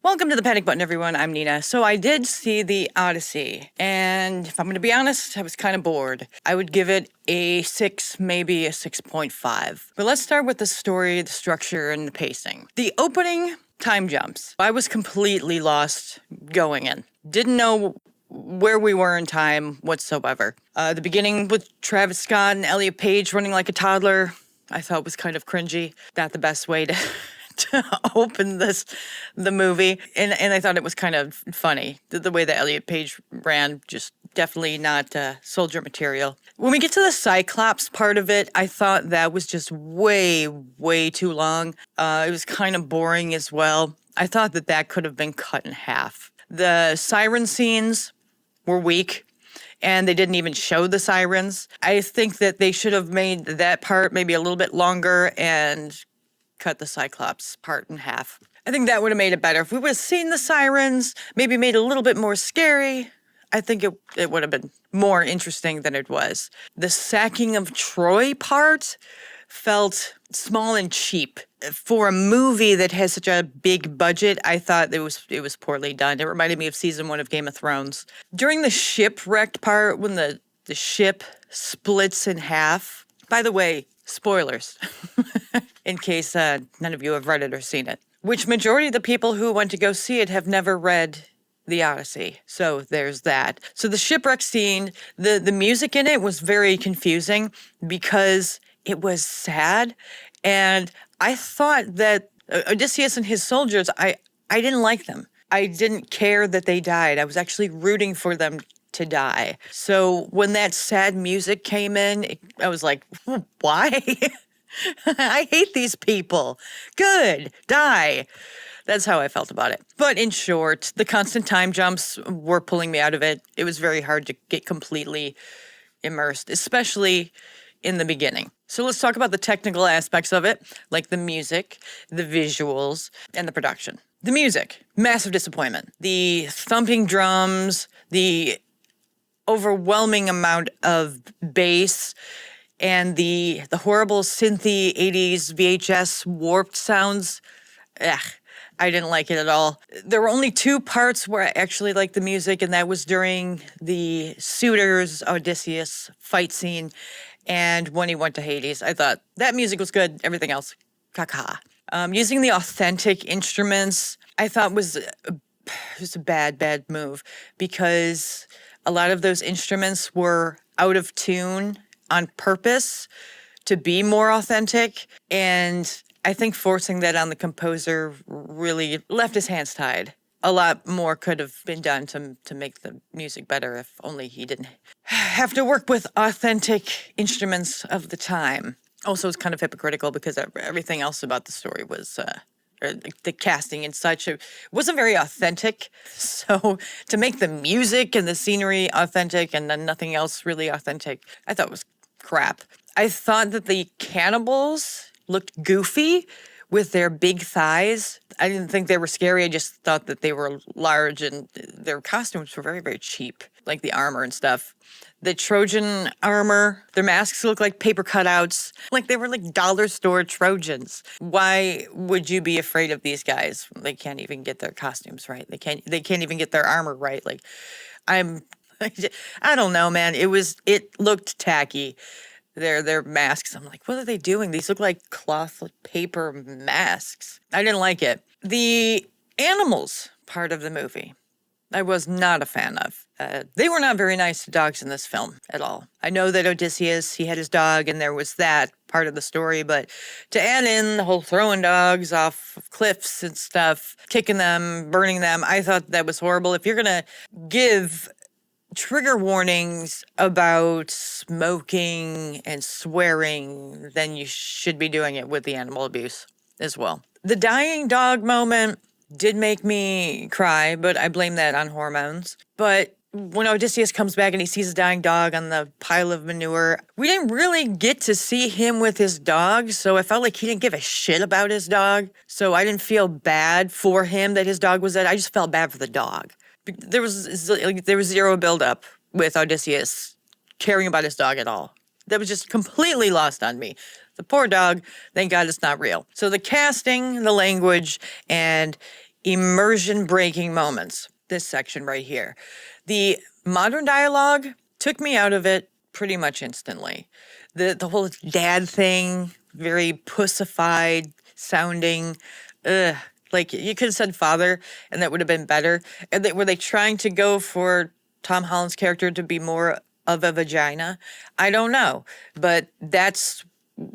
Welcome to the Panic Button, everyone. I'm Nina. So I did see the Odyssey, and if I'm going to be honest, I was kind of bored. I would give it a 6, maybe a 6.5. But let's start with the story, the structure, and the pacing. The opening time jumps. I was completely lost going in. Didn't know where we were in time whatsoever. The beginning with Travis Scott and Elliot Page running like a toddler, I thought was kind of cringy. Not the best way to open the movie, and I thought it was kind of funny the way that Elliot Page ran. Just definitely not soldier material. When we get to the Cyclops part of it, I thought that was just way too long. It was kind of boring as well. I thought that could have been cut in half. The siren scenes were weak, and they didn't even show the sirens. I think that they should have made that part maybe a little bit longer and cut the Cyclops part in half. I think that would have made it better. If we would have seen the sirens, maybe made it a little bit more scary, I think it would have been more interesting than it was. The sacking of Troy part felt small and cheap. For a movie that has such a big budget, I thought it was poorly done. It reminded me of season 1 of Game of Thrones. During the shipwrecked part, when the ship splits in half, by the way, spoilers, in case none of you have read it or seen it, which majority of the people who went to go see it have never read the Odyssey. So there's that. So the shipwreck scene, the music in it was very confusing because it was sad. And I thought that Odysseus and his soldiers, I didn't like them. I didn't care that they died. I was actually rooting for them to die. So when that sad music came in, I was like, why? I hate these people. Good, die. That's how I felt about it. But in short, the constant time jumps were pulling me out of it. It was very hard to get completely immersed, especially in the beginning. So let's talk about the technical aspects of it, like the music, the visuals, and the production. The music, massive disappointment. The thumping drums, the overwhelming amount of bass, and the horrible synthy 80s VHS warped sounds. I didn't like it at all. There were only 2 parts where I actually liked the music, and that was during the Suitors Odysseus fight scene and when he went to Hades. I thought that music was good. Everything else, caca. Using the authentic instruments, I thought was a bad move because a lot of those instruments were out of tune on purpose to be more authentic, and I think forcing that on the composer really left his hands tied. A lot more could have been done to make the music better if only he didn't have to work with authentic instruments of the time. Also, it's kind of hypocritical because everything else about the story was, or the casting and such, it wasn't very authentic. So to make the music and the scenery authentic and then nothing else really authentic, I thought was crap. I thought that the cannibals looked goofy with their big thighs. I didn't think they were scary. I just thought that they were large and their costumes were very cheap, like the armor and stuff. The Trojan armor, their masks look like paper cutouts, like they were like dollar store Trojans. Why would you be afraid of these guys? They can't even get their costumes right. They can't even get their armor right. Like I don't know, man. It looked tacky. Their masks. I'm like, what are they doing? These look like cloth paper masks. I didn't like it. The animals part of the movie, I was not a fan of. They were not very nice to dogs in this film at all. I know that Odysseus, he had his dog, and there was that part of the story, but to add in the whole throwing dogs off of cliffs and stuff, kicking them, burning them, I thought that was horrible. If you're going to give trigger warnings about smoking and swearing, then you should be doing it with the animal abuse as well. The dying dog moment did make me cry, but I blame that on hormones. But when Odysseus comes back and he sees a dying dog on the pile of manure, we didn't really get to see him with his dog, so I felt like he didn't give a shit about his dog. So I didn't feel bad for him that his dog was dead. I just felt bad for the dog. There was zero buildup with Odysseus caring about his dog at all. That was just completely lost on me. The poor dog, thank God it's not real. So the casting, the language, and immersion breaking moments. This section right here. The modern dialogue took me out of it pretty much instantly. The whole dad thing, very pussified sounding. Like you could have said father, and that would have been better. And were they trying to go for Tom Holland's character to be more of a vagina? I don't know, but that's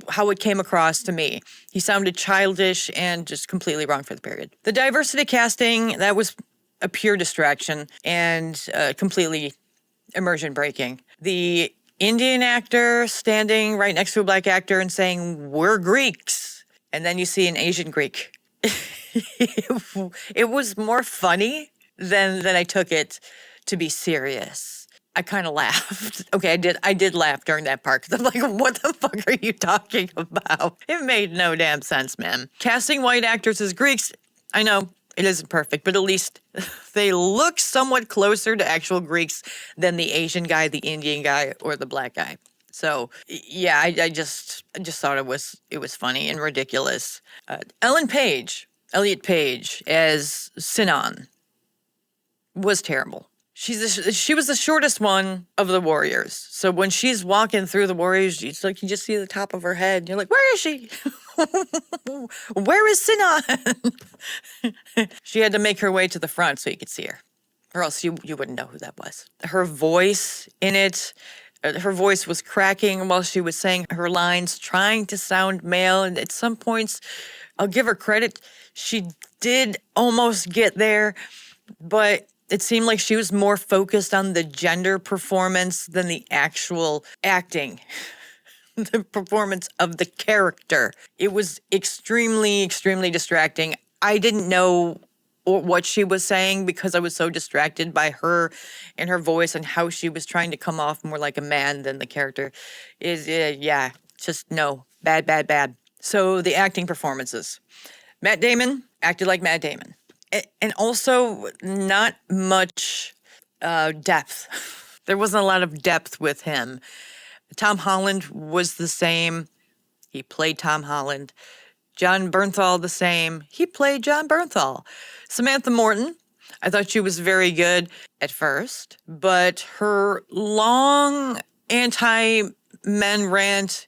how it came across to me. He sounded childish and just completely wrong for the period. The diversity casting, that was a pure distraction and completely immersion breaking. The Indian actor standing right next to a black actor and saying, "We're Greeks." And then you see an Asian Greek. It was more funny than I took it to be serious. I kind of laughed. Okay, I did laugh during that part because I'm like, what the fuck are you talking about? It made no damn sense, man. Casting white actors as Greeks, I know it isn't perfect, but at least they look somewhat closer to actual Greeks than the Asian guy, the Indian guy, or the black guy. So yeah, I just thought it was funny and ridiculous. Elliot Page as Sinan was terrible. She was the shortest one of the warriors. So when she's walking through the warriors, it's like you just see the top of her head. You're like, where is she? Where is Sinan? She had to make her way to the front so you could see her, or else you wouldn't know who that was. Her voice in it, her voice was cracking while she was saying her lines, trying to sound male. And at some points, I'll give her credit, she did almost get there, but it seemed like she was more focused on the gender performance than the actual acting, the performance of the character. It was extremely, extremely distracting. I didn't know what she was saying because I was so distracted by her and her voice and how she was trying to come off more like a man than the character is. Just no. Bad. So the acting performances. Matt Damon acted like Matt Damon. And also not much depth. There wasn't a lot of depth with him. Tom Holland was the same. He played Tom Holland. John Bernthal the same. He played John Bernthal. Samantha Morton, I thought she was very good at first, but her long anti-men rant,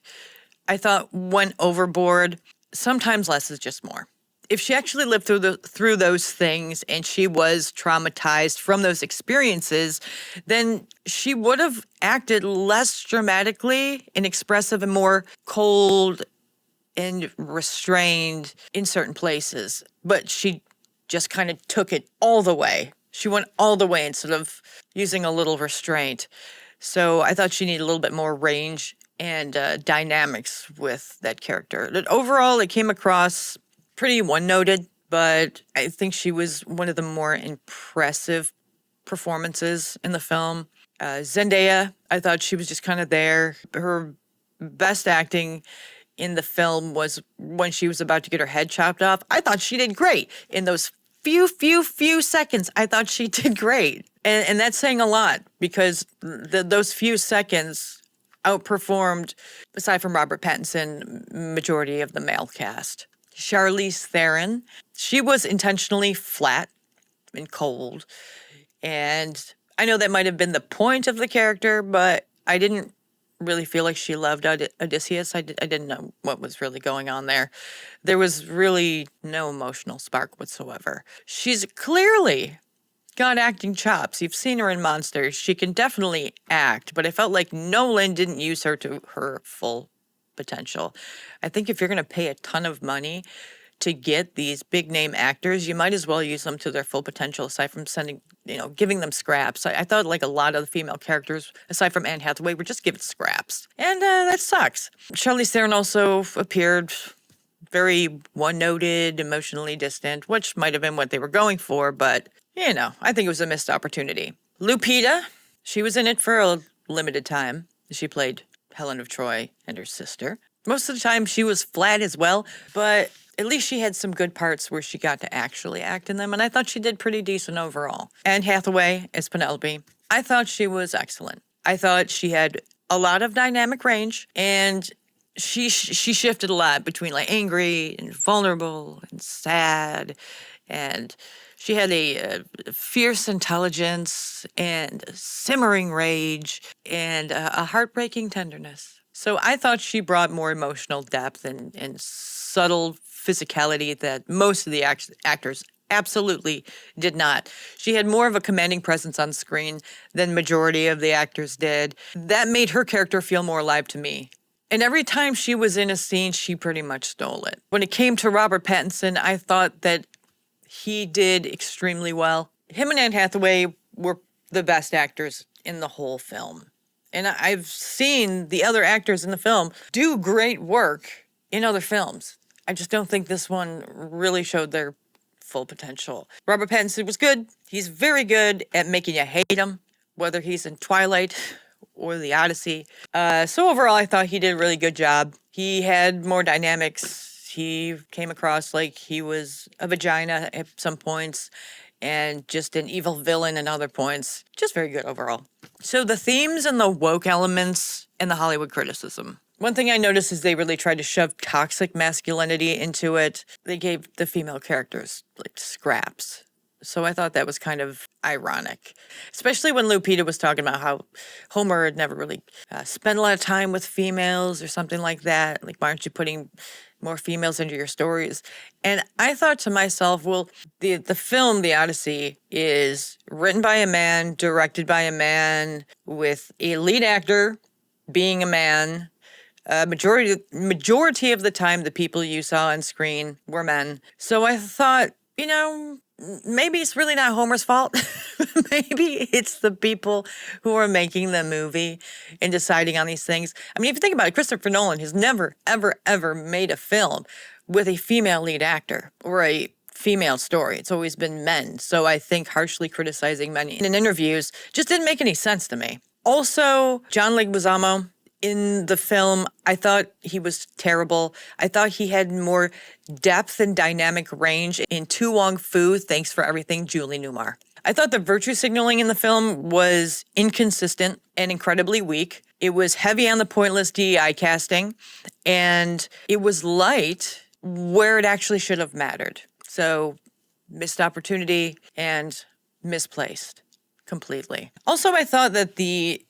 I thought went overboard. Sometimes less is just more. If she actually lived through those things and she was traumatized from those experiences, then she would have acted less dramatically and expressive and more cold and restrained in certain places. But she just kind of took it all the way. She went all the way instead of using a little restraint. So I thought she needed a little bit more range and dynamics with that character. But overall, it came across pretty one-noted, but I think she was one of the more impressive performances in the film. Zendaya, I thought she was just kind of there. Her best acting in the film was when she was about to get her head chopped off. I thought she did great. In those few seconds, I thought she did great. And that's saying a lot because those few seconds outperformed, aside from Robert Pattinson, majority of the male cast. Charlize Theron, she was intentionally flat and cold. And I know that might have been the point of the character, but I didn't really feel like she loved Odysseus. I didn't know what was really going on there. There was really no emotional spark whatsoever. She's clearly got acting chops. You've seen her in Monsters. She can definitely act, but I felt like Nolan didn't use her to her full potential. I think if you're going to pay a ton of money to get these big name actors, you might as well use them to their full potential, aside from giving them scraps. I thought like a lot of the female characters, aside from Anne Hathaway, were just given scraps. And that sucks. Charlize Theron also appeared very one-noted, emotionally distant, which might have been what they were going for, but, I think it was a missed opportunity. Lupita, she was in it for a limited time. She played Helen of Troy and her sister. Most of the time she was flat as well, but at least she had some good parts where she got to actually act in them, and I thought she did pretty decent overall. Anne Hathaway as Penelope, I thought she was excellent. I thought she had a lot of dynamic range, and she shifted a lot between like angry and vulnerable and sad And she had a fierce intelligence and simmering rage and a heartbreaking tenderness. So I thought she brought more emotional depth and subtle physicality that most of the actors absolutely did not. She had more of a commanding presence on screen than majority of the actors did. That made her character feel more alive to me. And every time she was in a scene, she pretty much stole it. When it came to Robert Pattinson, I thought that he did extremely well. Him and Anne Hathaway were the best actors in the whole film. And I've seen the other actors in the film do great work in other films. I just don't think this one really showed their full potential. Robert Pattinson was good. He's very good at making you hate him, whether he's in Twilight or the Odyssey. So overall, I thought he did a really good job. He had more dynamics. He came across like he was a vagina at some points and just an evil villain at other points. Just very good overall. So the themes and the woke elements and the Hollywood criticism. One thing I noticed is they really tried to shove toxic masculinity into it. They gave the female characters like scraps. So I thought that was kind of ironic, especially when Lupita was talking about how Homer had never really spent a lot of time with females or something like that. Like, why aren't you putting more females into your stories? And I thought to myself, well, the film, The Odyssey, is written by a man, directed by a man, with a lead actor being a man. Majority of the time, the people you saw on screen were men. So I thought, maybe it's really not Homer's fault. Maybe it's the people who are making the movie and deciding on these things. I mean, if you think about it, Christopher Nolan has never, ever, ever made a film with a female lead actor or a female story. It's always been men. So I think harshly criticizing men in interviews just didn't make any sense to me. Also, John Leguizamo in the film, I thought he was terrible. I thought he had more depth and dynamic range in Tu Wong Fu, Thanks for Everything, Julie Newmar. I thought the virtue signaling in the film was inconsistent and incredibly weak. It was heavy on the pointless DEI casting, and it was light where it actually should have mattered. So, missed opportunity and misplaced completely. Also, I thought that the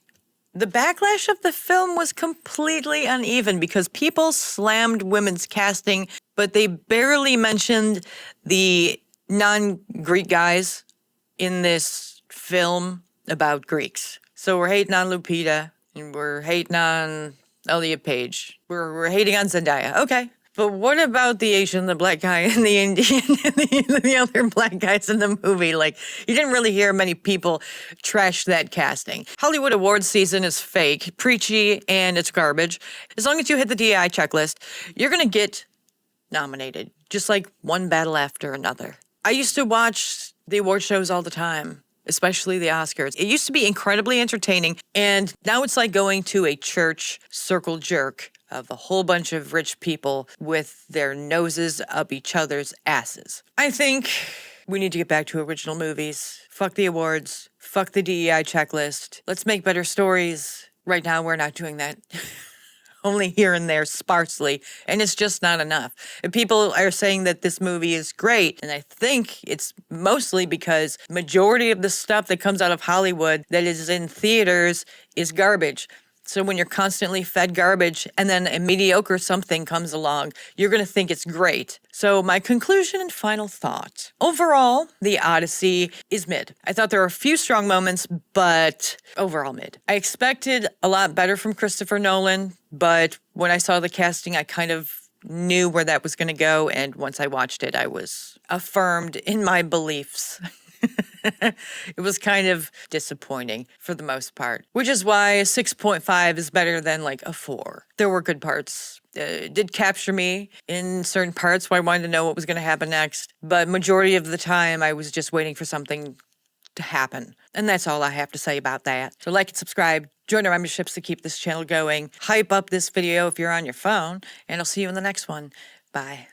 backlash of the film was completely uneven because people slammed women's casting, but they barely mentioned the non-Greek guys in this film about Greeks. So we're hating on Lupita, and we're hating on Elliot Page. We're hating on Zendaya. Okay. But what about the Asian, the black guy, and the Indian, and the other black guys in the movie? Like, you didn't really hear many people trash that casting. Hollywood awards season is fake, preachy, and it's garbage. As long as you hit the DEI checklist, you're going to get nominated, just like one battle after another. I used to watch the award shows all the time, especially the Oscars. It used to be incredibly entertaining, and now it's like going to a church circle jerk of a whole bunch of rich people with their noses up each other's asses. I think we need to get back to original movies. Fuck the awards. Fuck the DEI checklist. Let's make better stories. Right now, we're not doing that. Only here and there, sparsely, and it's just not enough. And people are saying that this movie is great, and I think it's mostly because majority of the stuff that comes out of Hollywood that is in theaters is garbage. So when you're constantly fed garbage and then a mediocre something comes along, you're going to think it's great. So my conclusion and final thought. Overall, The Odyssey is mid. I thought there were a few strong moments, but overall mid. I expected a lot better from Christopher Nolan, but when I saw the casting, I kind of knew where that was going to go. And once I watched it, I was affirmed in my beliefs. It was kind of disappointing for the most part, which is why a 6.5 is better than like a 4. There were good parts. It did capture me in certain parts where I wanted to know what was going to happen next. But majority of the time, I was just waiting for something to happen. And that's all I have to say about that. So like and subscribe. Join our memberships to keep this channel going. Hype up this video if you're on your phone. And I'll see you in the next one. Bye.